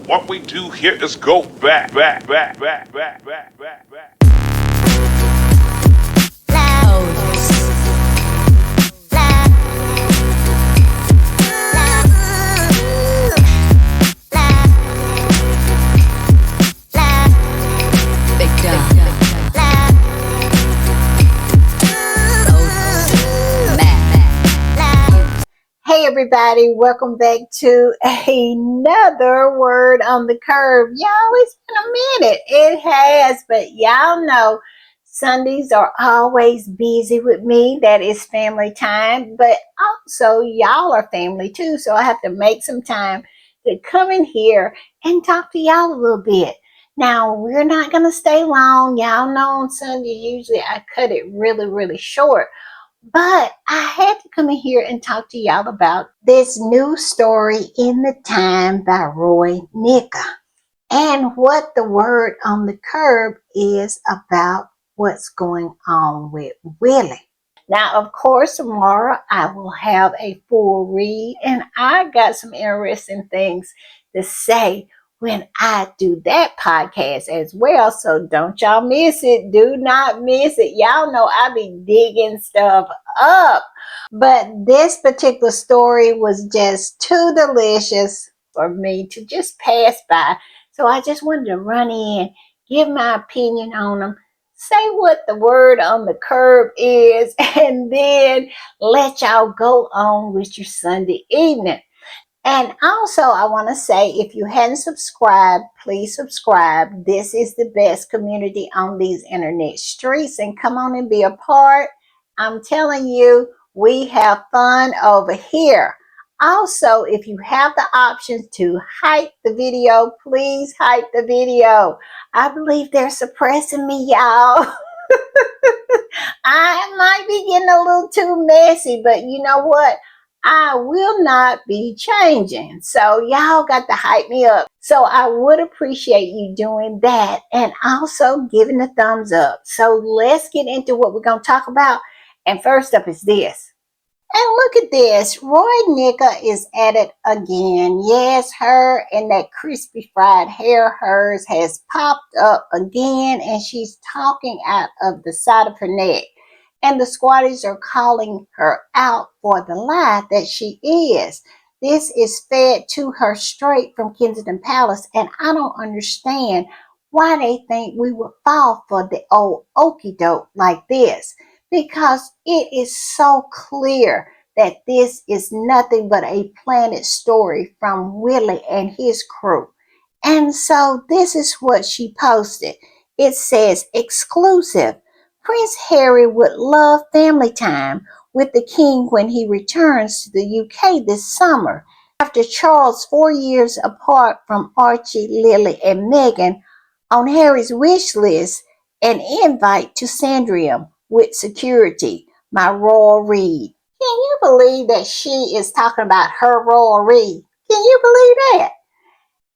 What we do here is go back. Hey everybody, welcome back to another Word on the Curve. Y'all, it's been a minute. It has, but y'all know Sundays are always busy with me. That is family time, but also y'all are family too, so I have to make some time to come in here and talk to y'all a little bit. Now, we're not going to stay long. Y'all know on Sunday, usually I cut it really short. But I had to come in here and talk to y'all about this new story in the Time by Roya and what the word on the curb is about what's going on with Willy. Now, of course, tomorrow I will have a full read, and I got some interesting things to say when I do that podcast as well. So don't y'all miss it. Do not miss it. Y'all know I be digging stuff up. But this particular story was just too delicious for me to just pass by. So I just wanted to run in, give my opinion on them, say what the word on the curb is, and then let y'all go on with your Sunday evening. And also, I want to say, if you hadn't subscribed, please subscribe. This is the best community on these internet streets, and come on and be a part. I'm telling you, we have fun over here. Also, if you have the options to hype the video, please hype the video. I believe they're suppressing me, y'all. I might be getting a little too messy, but you know what? I will not be changing. So y'all got to hype me up. So I would appreciate you doing that and also giving a thumbs up. So let's get into what we're going to talk about. And first up is this. And look at this. Roya is at it again. Yes, her and that crispy fried hair, hers has popped up again, and she's talking out of the side of her neck. And the squatties are calling her out for the lie that she is. This is fed to her straight from Kensington Palace, and I don't understand why they think we would fall for the old okie doke like this, because it is so clear that this is nothing but a planted story from Willy and his crew. And so this is what she posted. It says, exclusive. Prince Harry would love family time with the king when he returns to the UK this summer. After Charles 4 years apart from Archie, Lily, and Meghan, on Harry's wish list, an invite to Sandringham with security, my royal read. Can you believe that she is talking about her royal read? Can you believe that?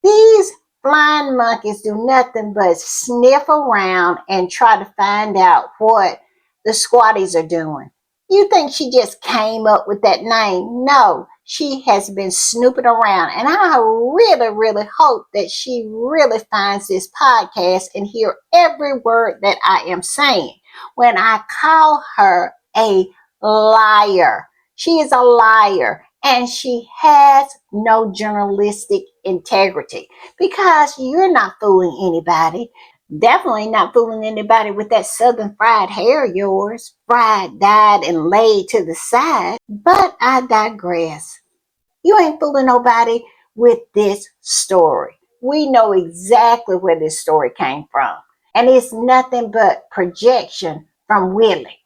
These flying monkeys do nothing but sniff around and try to find out what the squatties are doing. You think she just came up with that name? No, she has been snooping around, and I really hope that she really finds this podcast and hear every word that I am saying when I call her a liar. She is a liar, and she has no journalistic integrity, because you're not fooling anybody. Definitely not fooling anybody with that southern fried hair of yours, fried, dyed, and laid to the side. But I digress. You ain't fooling nobody with this story. We know exactly where this story came from, and it's nothing but projection from Willy.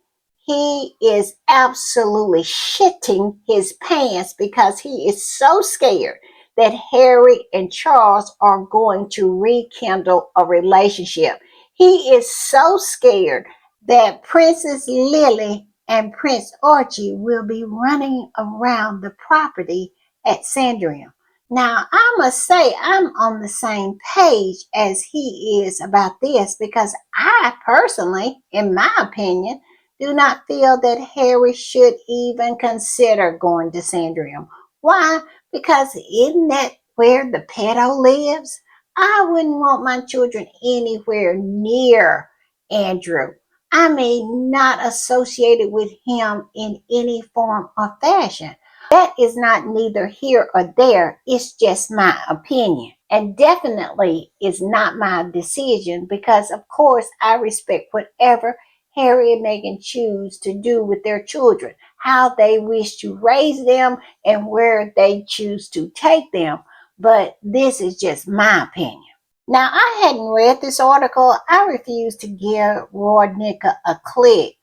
He is absolutely shitting his pants because he is so scared that Harry and Charles are going to rekindle a relationship. He is so scared that Princess Lily and Prince Archie will be running around the property at Sandringham. Now, I must say I'm on the same page as he is about this, because I personally, in my opinion, do not feel that Harry should even consider going to Sandringham. Why? Because isn't that where the pedo lives. I wouldn't want my children anywhere near Andrew. I mean, not associated with him in any form or fashion. That is not neither here or there. It's just my opinion. And definitely is not my decision because, of course, I respect whatever Harry and Meghan choose to do with their children, how they wish to raise them, and where they choose to take them. But this is just my opinion. Now, I hadn't read this article. I refuse to give Rodnicka a click.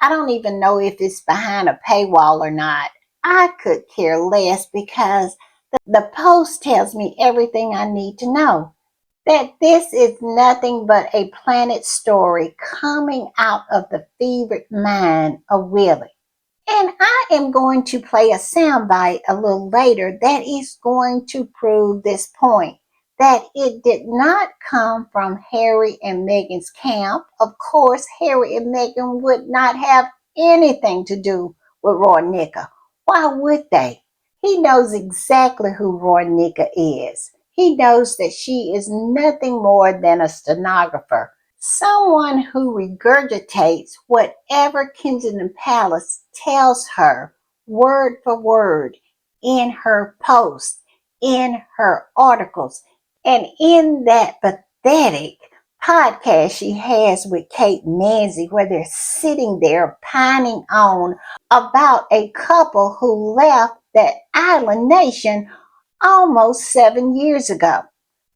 I don't even know if it's behind a paywall or not. I could care less because the post tells me everything I need to know. That this is nothing but a planet story coming out of the fevered mind of Willy. And I am going to play a soundbite a little later that is going to prove this point that it did not come from Harry and Meghan's camp. Of course, Harry and Meghan would not have anything to do with Roy Nicka. Why would they? He knows exactly who Roy Nicka is. He knows that she is nothing more than a stenographer, someone who regurgitates whatever Kensington Palace tells her word for word in her posts, in her articles, and in that pathetic podcast she has with Kate Manzi, where they're sitting there pining on about a couple who left that island nation almost 7 years ago.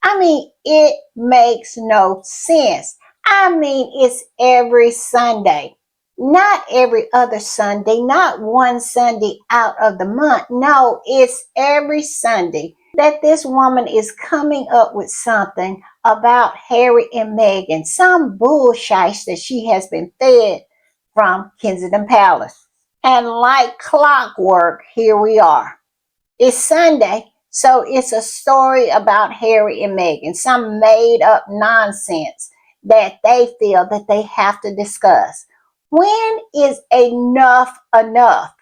I mean, it makes no sense. I mean, it's every Sunday, not every other Sunday, not one Sunday out of the month. No, it's every Sunday that this woman is coming up with something about Harry and Meghan, some bullshit that she has been fed from Kensington Palace. And like clockwork, here we are. It's Sunday, so it's a story about Harry and Meghan, some made up nonsense that they feel that they have to discuss. When is enough enough?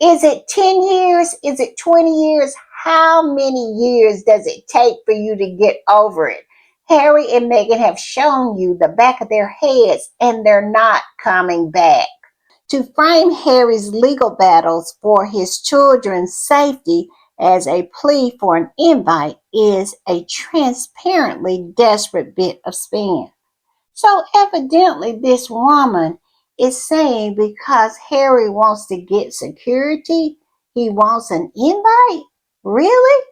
Is it 10 years? Is it 20 years? How many years does it take for you to get over it? Harry and Meghan have shown you the back of their heads and they're not coming back. To frame Harry's legal battles for his children's safety as a plea for an invite is a transparently desperate bit of spin. So evidently this woman is saying because Harry wants to get security, he wants an invite? Really?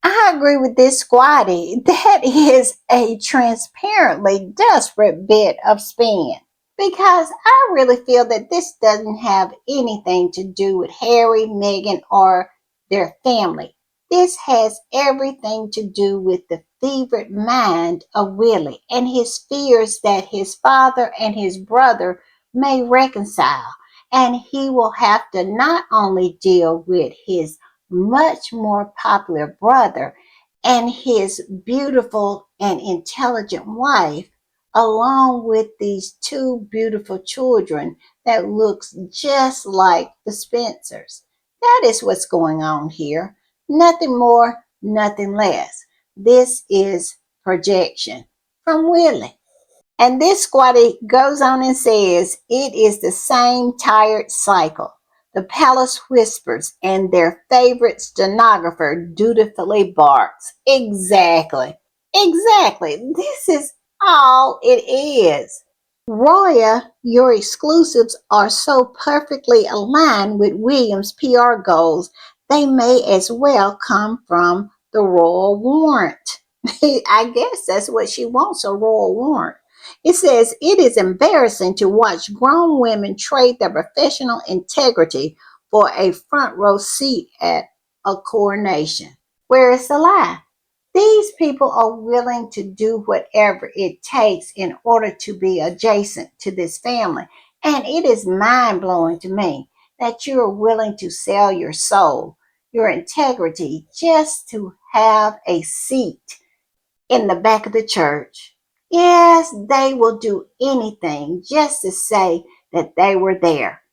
I agree with this squatty. That is a transparently desperate bit of spin. Because I really feel that this doesn't have anything to do with Harry, Meghan, or their family. This has everything to do with the fevered mind of Willy and his fears that his father and his brother may reconcile. And he will have to not only deal with his much more popular brother and his beautiful and intelligent wife, along with these two beautiful children that looks just like the Spencers. That is what's going on here. Nothing more, nothing less. This is projection from Willy. And this squatty goes on and says it is the same tired cycle. The palace whispers and their favorite stenographer dutifully barks. Exactly. Exactly. This is all it is. Roya, your exclusives are so perfectly aligned with William's PR goals, they may as well come from the royal warrant. I guess that's what she wants, a royal warrant. It says it is embarrassing to watch grown women trade their professional integrity for a front row seat at a coronation. Where is the lie? These people are willing to do whatever it takes in order to be adjacent to this family. And it is mind blowing to me that you are willing to sell your soul, your integrity, just to have a seat in the back of the church. Yes, they will do anything just to say that they were there.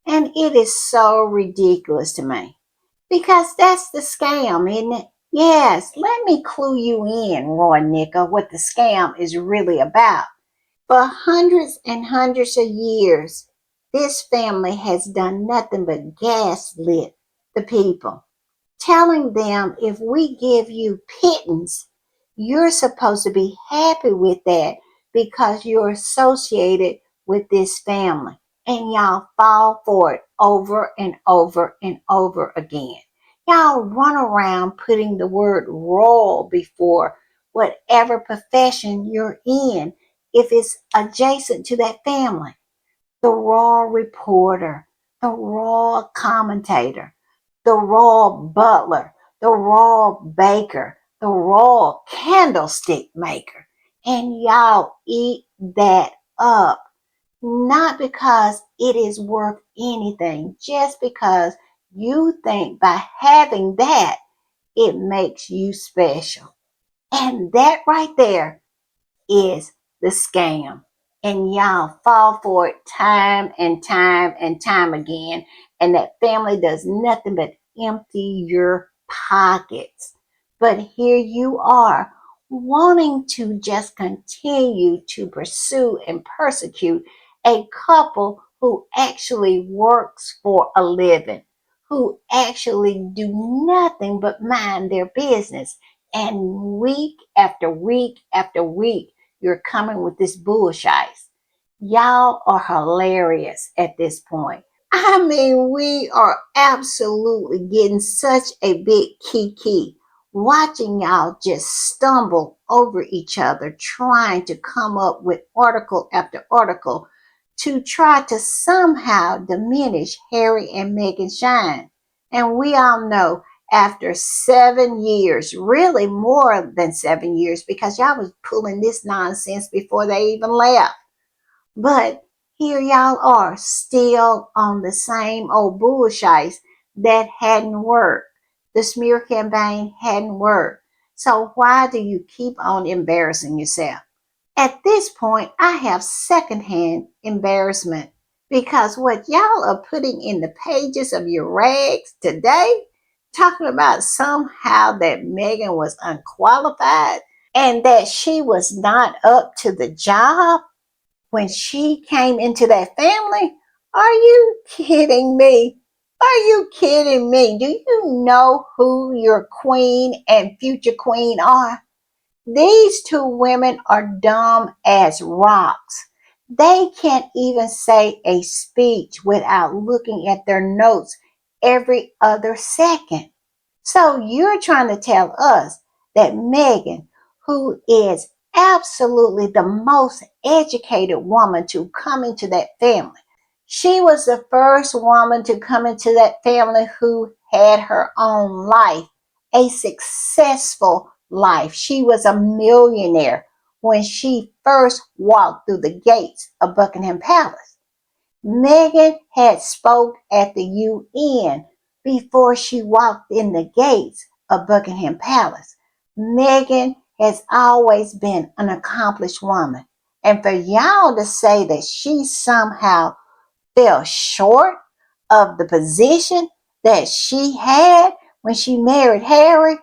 And it is so ridiculous to me because that's the scam, isn't it? Yes, let me clue you in, Roy Nickel, what the scam is really about. For hundreds and hundreds of years, this family has done nothing but gaslit the people, telling them if we give you pittance, you're supposed to be happy with that because you're associated with this family. And y'all fall for it over and over and over again. Y'all run around putting the word royal before whatever profession you're in if it's adjacent to that family. The raw reporter, the raw commentator, the raw butler, the raw baker, the raw candlestick maker. And y'all eat that up. Not because it is worth anything, just because you think by having that, it makes you special. And that right there is the scam. And y'all fall for it time and time and time again. And that family does nothing but empty your pockets. But here you are wanting to just continue to pursue and persecute a couple who actually works for a living, who actually do nothing but mind their business. And week after week after week, you're coming with this bullshit. Y'all are hilarious at this point. I mean, we are absolutely getting such a big kiki watching y'all just stumble over each other, trying to come up with article after article to try to somehow diminish Harry and Meghan shine. And we all know after 7 years, really more than 7 years, because y'all was pulling this nonsense before they even left. But here y'all are still on the same old bullshit that hadn't worked. The smear campaign hadn't worked. So why do you keep on embarrassing yourself? At this point, I have secondhand embarrassment because what y'all are putting in the pages of your rags today, talking about somehow that Meghan was unqualified and that she was not up to the job when she came into that family. Are you kidding me? Are you kidding me? Do you know who your queen and future queen are? These two women are dumb as rocks. They can't even say a speech without looking at their notes every other second. So you're trying to tell us that Meghan, who is absolutely the most educated woman to come into that family, she was the first woman to come into that family who had her own life, a successful life. She was a millionaire when she first walked through the gates of Buckingham Palace. Meghan had spoke at the UN before she walked in the gates of Buckingham Palace. Meghan has always been an accomplished woman. And for y'all to say that she somehow fell short of the position that she had when she married Harry,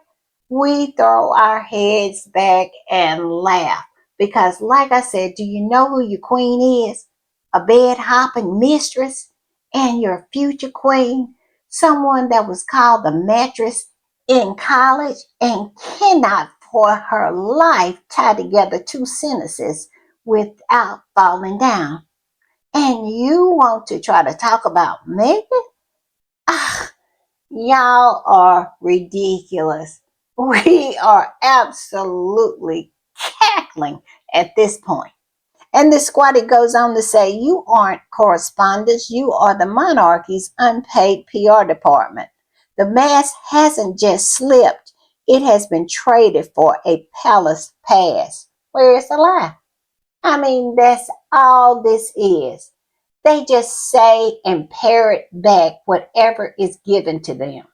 we throw our heads back and laugh. Because, like I said, do you know who your queen is? A bed hopping mistress, and your future queen, someone that was called the mattress in college and cannot for her life tie together two sentences without falling down. And you want to try to talk about Meghan? Ah, y'all are ridiculous. We are absolutely cackling at this point. And the squatty goes on to say, you aren't correspondents, you are the monarchy's unpaid PR department. The mask hasn't just slipped, it has been traded for a palace pass. Where is the lie? I mean, that's all this is. They just say and parrot back whatever is given to them.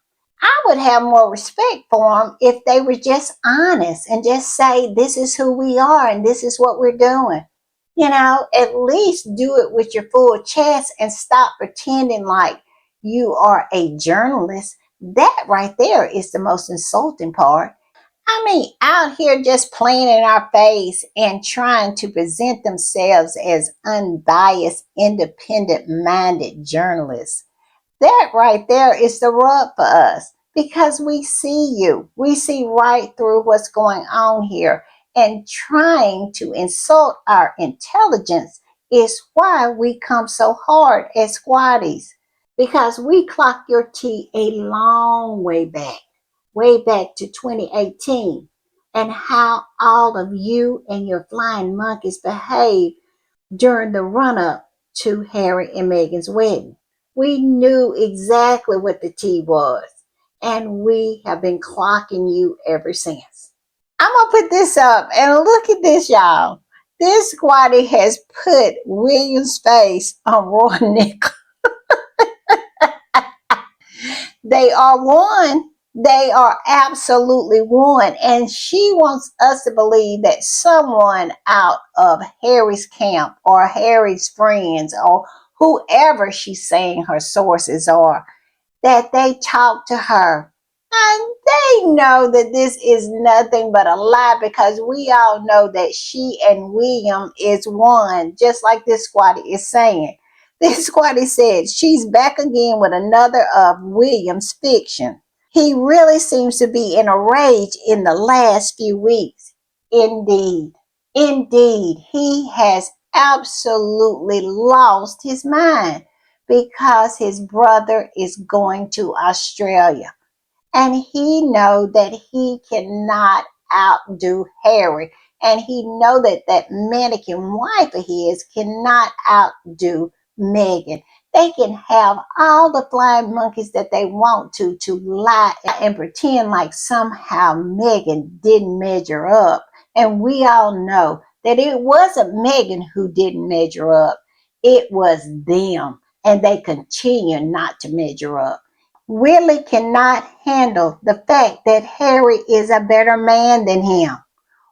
I would have more respect for them if they were just honest and just say, this is who we are and this is what we're doing. You know, at least do it with your full chest and stop pretending like you are a journalist That right there is the most insulting part. I mean, out here just playing in our face and trying to present themselves as unbiased, independent minded journalists. That right there is the rub for us because we see you. We see right through what's going on here, and trying to insult our intelligence is why we come so hard as squatties, because we clock your tea a long way back to 2018, and how all of you and your flying monkeys behaved during the run up to Harry and Meghan's wedding. We knew exactly what the tea was, and we have been clocking you ever since. I'm gonna put this up and look at this, y'all. This squatty has put William's face on Roy Nickel. They are one. They are absolutely one. And she wants us to believe that someone out of Harry's camp or Harry's friends or whoever she's saying her sources are, that they talk to her. And they know that this is nothing but a lie, because we all know that she and William is one, just like this squatty is saying. This squatty said she's back again with another of William's fiction. He really seems to be in a rage in the last few weeks. Indeed, indeed, he has absolutely lost his mind because his brother is going to Australia. And he know that he cannot outdo Harry. And he know that that mannequin wife of his cannot outdo Meghan. They can have all the flying monkeys that they want to lie and pretend like somehow Meghan didn't measure up. And we all know that it wasn't Meghan who didn't measure up. It was them. And they continue not to measure up. Willy cannot handle the fact that Harry is a better man than him.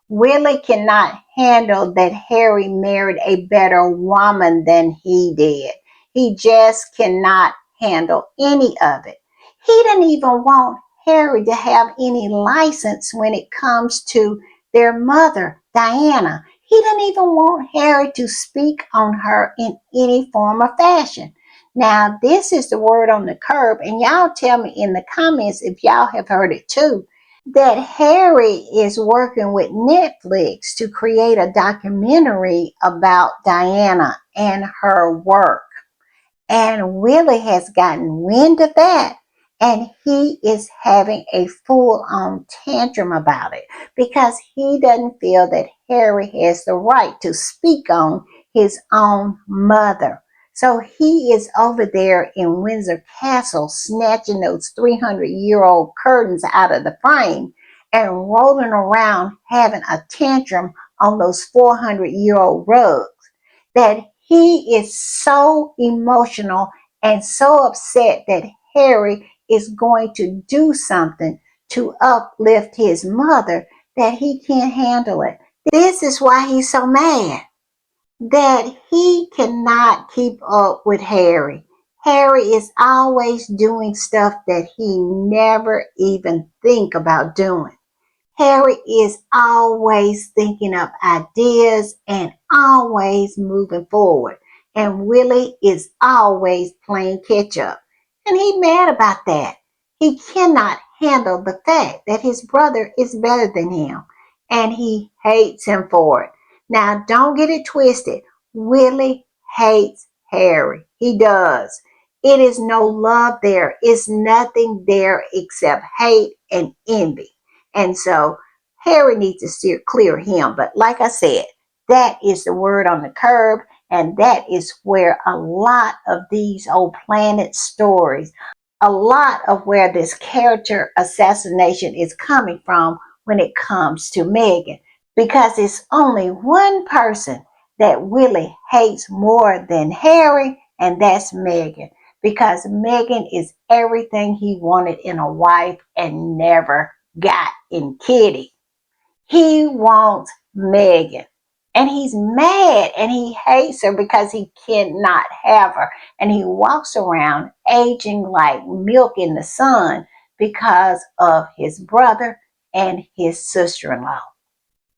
Willy cannot handle that Harry married a better woman than he did. He just cannot handle any of it. He didn't even want Harry to have any license when it comes to their mother, Diana. He didn't even want Harry to speak on her in any form or fashion. Now, this is the word on the curb, and y'all tell me in the comments if y'all have heard it too, that Harry is working with Netflix to create a documentary about Diana and her work. And Willy has gotten wind of that, and he is having a full on tantrum about it because he doesn't feel that Harry has the right to speak on his own mother. So he is over there in Windsor Castle snatching those 300-year-old curtains out of the frame and rolling around having a tantrum on those 400-year-old rugs, that he is so emotional and so upset that Harry is going to do something to uplift his mother, that he can't handle it. This is why he's so mad, that he cannot keep up with Harry. Harry is always doing stuff that he never even think about doing. Harry is always thinking of ideas and always moving forward. And Willy is always playing catch up. And he's mad about that. He cannot handle the fact that his brother is better than him. And he hates him for it. Now, don't get it twisted. Willy hates Harry. He does. It is no love there. It's nothing there except hate and envy. And so Harry needs to steer clear of him. But like I said, that is the word on the curb. And that is where a lot of these old planet stories, a lot of where this character assassination is coming from when it comes to Meghan. Because it's only one person that Willy hates more than Harry, and that's Meghan. Because Meghan is everything he wanted in a wife and never got in Kitty. He wants Meghan. And he's mad and he hates her because he cannot have her. And he walks around aging like milk in the sun because of his brother and his sister-in-law.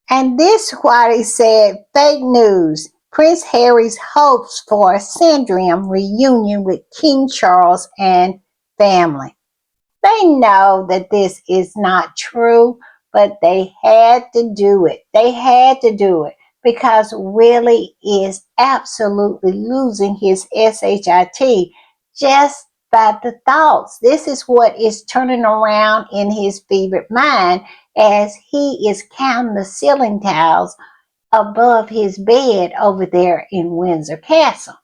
And this Whitey said, fake news. Prince Harry's hopes for a Sandringham reunion with King Charles and family. They know that this is not true, but they had to do it. They had to do it because Willie is absolutely losing his SHIT just by the thoughts. This is what is turning around in his fevered mind as he is counting the ceiling tiles above his bed over there in Windsor Castle.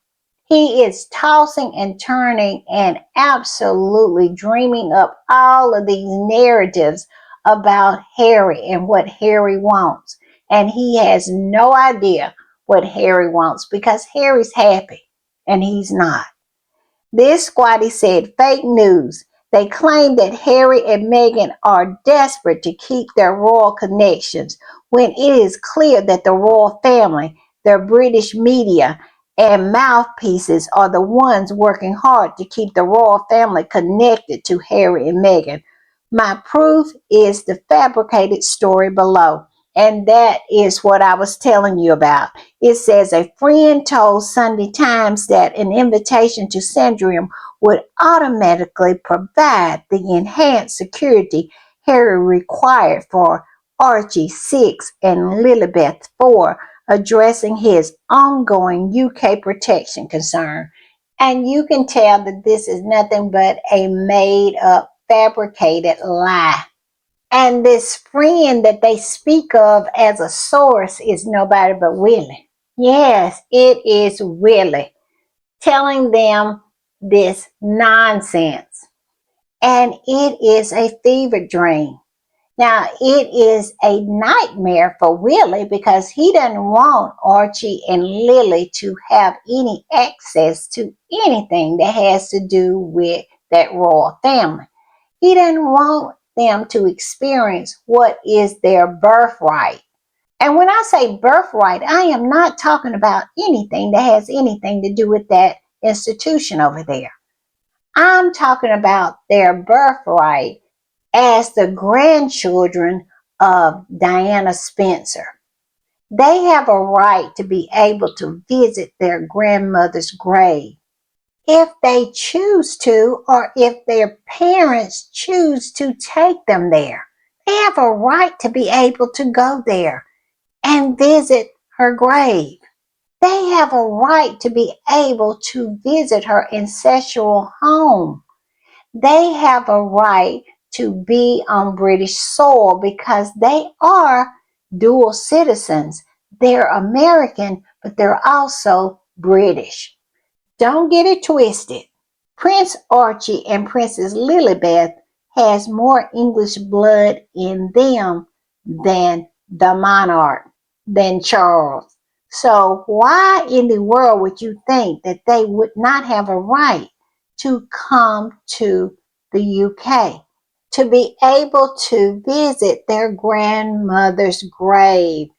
He is tossing and turning and absolutely dreaming up all of these narratives about Harry and what Harry wants. And he has no idea what Harry wants because Harry's happy and he's not. This squatty said fake news. They claim that Harry and Meghan are desperate to keep their royal connections when it is clear that the royal family, their British media, and mouthpieces are the ones working hard to keep the royal family connected to Harry and Meghan. My proof is the fabricated story below. And that is what I was telling you about. It says a friend told Sunday Times that an invitation to Sandringham would automatically provide the enhanced security Harry required for Archie 6 and Lilibeth 4, addressing his ongoing UK protection concern. And you can tell that this is nothing but a made up, fabricated lie. And this friend that they speak of as a source is nobody but Willy. Yes, it is Willy telling them this nonsense. And it is a fever dream. Now, it is a nightmare for Willy because he doesn't want Archie and Lily to have any access to anything that has to do with that royal family. He doesn't want them to experience what is their birthright. And when I say birthright, I am not talking about anything that has anything to do with that institution over there. I'm talking about their birthright as the grandchildren of Diana Spencer. They have a right to be able to visit their grandmother's grave if they choose to, or if their parents choose to take them there. They have a right to be able to go there and visit her grave. They have a right to be able to visit her ancestral home. They have a right to be on British soil because they are dual citizens. They're American, but they're also British. Don't get it twisted. Prince Archie and Princess Lilibeth has more English blood in them than the monarch, than Charles. So why in the world would you think that they would not have a right to come to the UK, to be able to visit their grandmother's grave,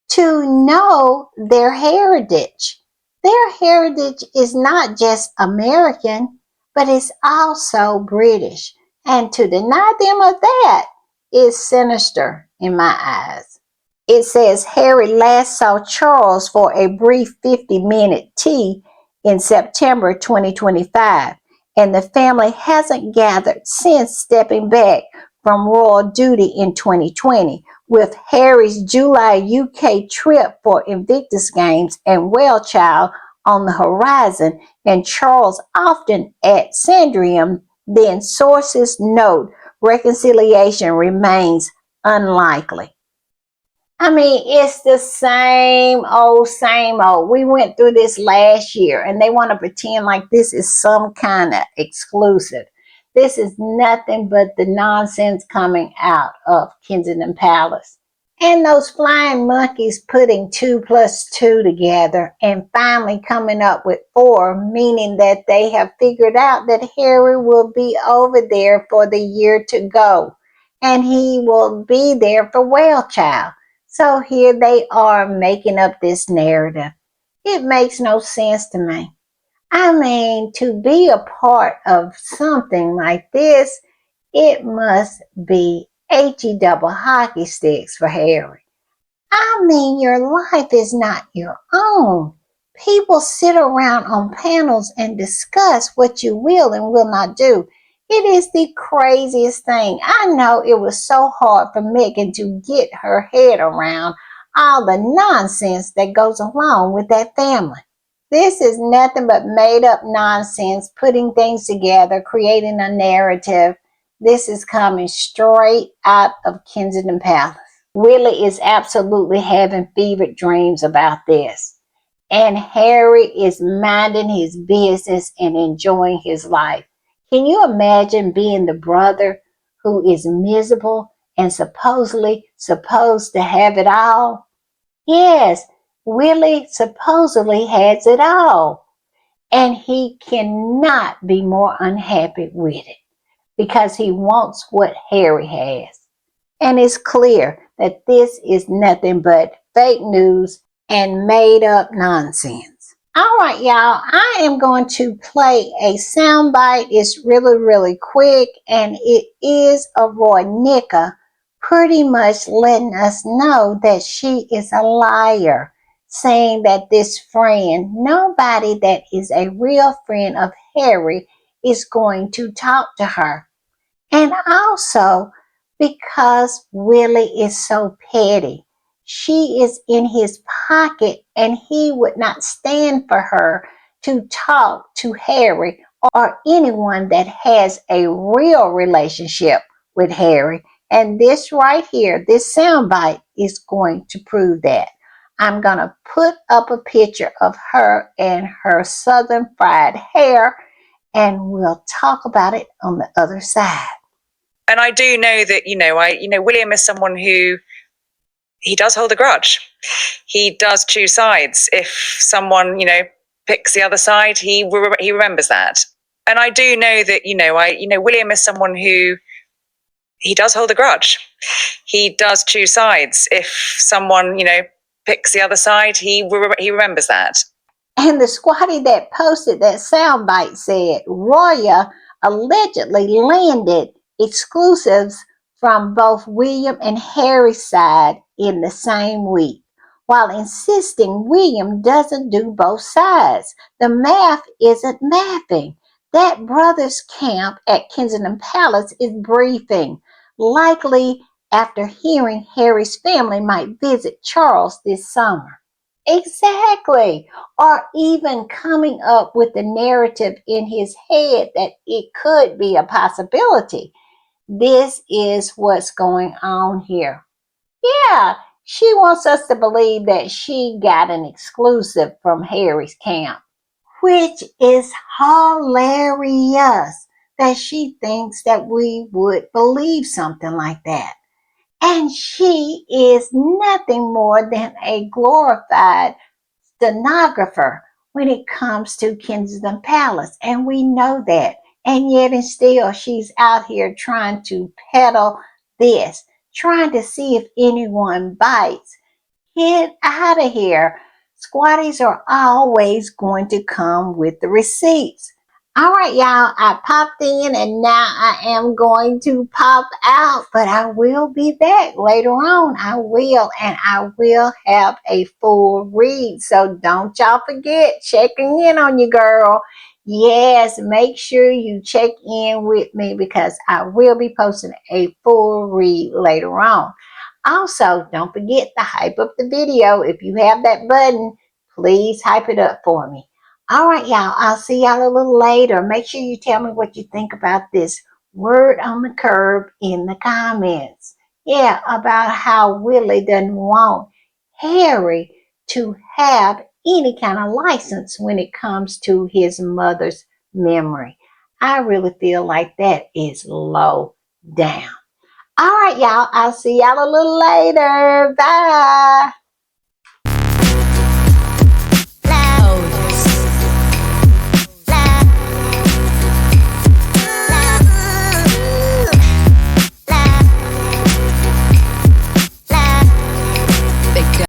to know their heritage? Their heritage is not just American, but it's also British. And to deny them of that is sinister in my eyes. It says Harry last saw Charles for a brief 50-minute tea in September 2025, and the family hasn't gathered since stepping back from royal duty in 2020, with Harry's July UK trip for Invictus Games and Wellchild on the horizon, and Charles often at Sandringham. Then sources note reconciliation remains unlikely. I mean, it's the same old, same old. We went through this last year, and they want to pretend like this is some kind of exclusive. This is nothing but the nonsense coming out of Kensington Palace. And those flying monkeys putting 2 plus 2 together and finally coming up with 4, meaning that they have figured out that Harry will be over there for the year to go. And he will be there for Wellchild. So here they are making up this narrative. It makes no sense to me. I mean, to be a part of something like this, It must be HE double hockey sticks for Harry. I mean, your life is not your own. People sit around on panels and discuss what you will and will not do. It is the craziest thing. I know it was so hard for Meghan to get her head around all the nonsense that goes along with that family. This is nothing but made up nonsense, putting things together, creating a narrative. This is coming straight out of Kensington Palace. Willy is absolutely having fevered dreams about this. And Harry is minding his business and enjoying his life. Can you imagine being the brother who is miserable and supposedly supposed to have it all? Yes, Willy supposedly has it all. And he cannot be more unhappy with it because he wants what Harry has. And it's clear that this is nothing but fake news and made up nonsense. All right, y'all, I am going to play a soundbite. It's really, really quick, and it is of Roya pretty much letting us know that she is a liar, saying that this friend, nobody that is a real friend of Harry, is going to talk to her. And also because Willy is so petty. She is in his pocket and he would not stand for her to talk to Harry or anyone that has a real relationship with Harry. And this right here, this soundbite is going to prove that. I'm going to put up a picture of her and her southern fried hair, and we'll talk about it on the other side. And I do know that, William is someone who, he does hold a grudge. He does choose sides. If someone, picks the other side, he remembers that. And I do know that, William is someone who, he does hold a grudge. He does choose sides. If someone, picks the other side, he remembers that. And the squatty that posted that soundbite said Roya allegedly landed exclusives from both William and Harry's side in the same week, while insisting William doesn't do both sides. The math isn't mathing. That brothers' camp at Kensington Palace is briefing, likely after hearing Harry's family might visit Charles this summer. Exactly. Or even coming up with the narrative in his head that it could be a possibility. This is what's going on here. Yeah, she wants us to believe that she got an exclusive from Harry's camp, which is hilarious that she thinks that we would believe something like that. And she is nothing more than a glorified stenographer when it comes to Kensington Palace, and we know that. And yet and still she's out here trying to peddle this, trying to see if anyone bites. Get out of here. Squatties are always going to come with the receipts. All right, y'all, I popped in and now I am going to pop out, but I will be back later on. I will, and I will have a full read. So don't y'all forget checking in on you, girl. Yes, make sure you check in with me because I will be posting a full read later on. Also, don't forget to hype up the video. If you have that button, please hype it up for me. All right, y'all. I'll see y'all a little later. Make sure you tell me what you think about this word on the curb in the comments. Yeah, about how Willy doesn't want Harry to have any kind of license when it comes to his mother's memory. I really feel like that is low down. All right, y'all. I'll see y'all a little later. Bye.